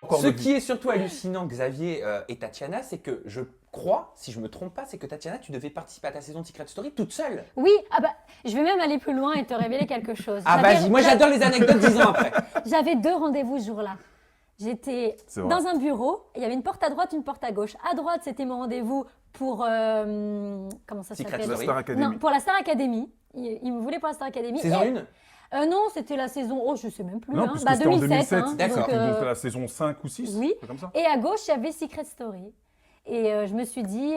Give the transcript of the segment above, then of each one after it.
encore Ce notre vie. qui est surtout hallucinant, Xavier et Tatiana, c'est que je crois, si je me trompe pas, c'est que Tatiana, tu devais participer à ta saison de Secret Story toute seule. Oui, ah bah, je vais même aller plus loin et te révéler quelque chose. Ah vas-y, moi j'adore les anecdotes 10 ans après. J'avais 2 rendez-vous ce jour-là. J'étais C'est vrai. dans un bureau, il y avait une porte à droite, une porte à gauche. À droite, c'était mon rendez-vous pour comment ça Secret s'appelle? La Story. Star Academy. Non, pour la Star Academy. Il me voulait pour la Star Academy. Saison Et- 1 Non, c'était la saison, oh, je sais même plus. Non, hein. puisque c'était en 2007. hein. D'accord. Donc la saison 5 ou 6, Oui. c'est comme ça. Et à gauche, il y avait Secret Story. Et je me suis dit,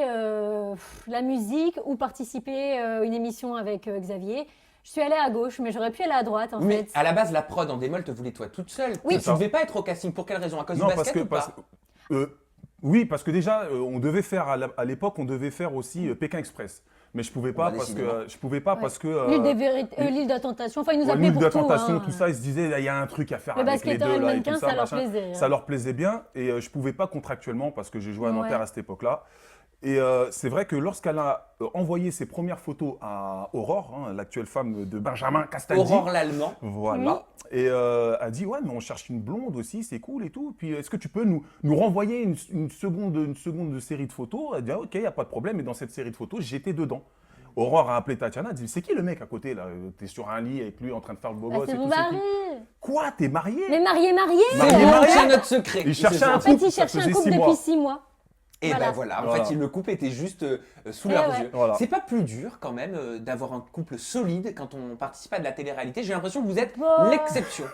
la musique ou participer à une émission avec Xavier. Je suis allée à gauche, mais j'aurais pu aller à droite en Mais fait. à la base, la prod en bémol te voulait toi toute seule. Oui. Tu C'est ça. devais pas être au casting. Pour quelle raison? À cause Non, du parce basket que ou pas? oui, parce que déjà, on devait faire à l'époque, on devait faire aussi Pékin Express. Mais je pouvais pas Bah, parce décidément. que je pouvais pas Ouais. parce que L'île des vérités, l'île de la tentation. Enfin, ils nous ouais, appelaient l'île pour de la tout. tentation, hein. tout ça, ils se disaient, il y a un truc à faire Les avec les basketteurs et deux le là et mannequin, tout ça leur machin. plaisait. hein. Ça leur plaisait bien et je pouvais pas contractuellement parce que j'ai joué à Nanterre Ouais. à cette époque-là. Et c'est vrai que lorsqu'elle a envoyé ses premières photos à Aurore, hein, l'actuelle femme de Benjamin Castaldi, Aurore l'Allemand. voilà, et a dit ouais mais on cherche une blonde aussi, c'est cool et tout. Puis est-ce que tu peux nous renvoyer une seconde de série de photos? Elle dit ah, ok, il y a pas de problème. Et dans cette série de photos, j'étais dedans. Aurore a appelé Tatiana, elle dit c'est qui le mec à côté là? T'es sur un lit avec lui en train de faire le beau Bah, gosse c'est et mon tout. mari. Quoi? T'es marié? Mais marié. C'est Marié, bon, marié. c'est notre secret. Il cherchait C'est ça. un En fait, couple, il ça cherchait un faisait couple 6 depuis mois. 6 mois. Et Voilà. ben voilà, en Voilà. fait, le couple était juste sous Eh leurs ouais. yeux. Voilà. C'est pas plus dur quand même d'avoir un couple solide quand on participe à de la télé-réalité. J'ai l'impression que vous êtes Bah. l'exception.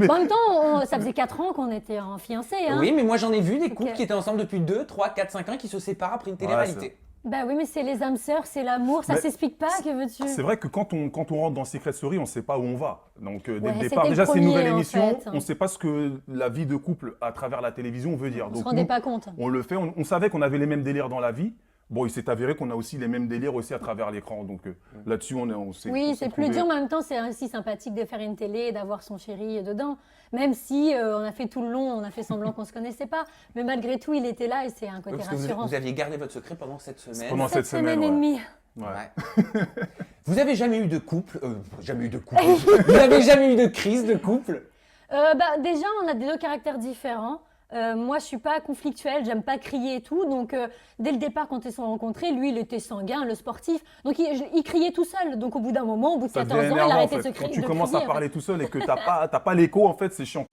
En même temps, ça faisait 4 ans qu'on était en fiancés. Hein. Oui, mais moi j'en ai vu des couples Ok. qui étaient ensemble depuis 2, 3, 4, 5 ans qui se séparent après une télé-réalité. Bah oui, mais c'est les âmes sœurs, c'est l'amour, ça Mais s'explique pas, que veux-tu? C'est vrai que quand on rentre dans Secret Story, on ne sait pas où on va. Donc dès Ouais, le départ, c'était déjà le c'est une nouvelle premier, en émission, fait. on ne sait pas ce que la vie de couple à travers la télévision veut dire. On Donc se rendait nous, pas compte. on le fait, on savait qu'on avait les mêmes délires dans la vie. Bon, il s'est avéré qu'on a aussi les mêmes délires aussi à travers l'écran. Donc là-dessus, on s'est Oui, on s'est c'est plus trouvé. dur, mais en même temps, c'est aussi sympathique de faire une télé et d'avoir son chéri dedans. Même si on a fait tout le long, on a fait semblant qu'on se connaissait pas. Mais malgré tout, il était là et c'est un Oui, côté parce que vous, rassurant. vous aviez gardé votre secret pendant cette semaine. Pendant cette semaine, et ouais. demie. Ouais. Ouais. Vous avez jamais eu de couple jamais eu de couple. Vous avez jamais eu de crise de couple? Déjà, on a des 2 caractères différents. Moi, je suis pas conflictuelle, j'aime pas crier et tout. Donc, dès le départ, quand ils se sont rencontrés, lui, il était sanguin, le sportif. Donc, il criait tout seul. Donc, au bout d'un moment, au bout de Ça 14 devient ans, il a énervant en arrêté fait. de se crier. Quand tu commences à parler tout seul et que t'as pas l'écho, en fait, c'est chiant.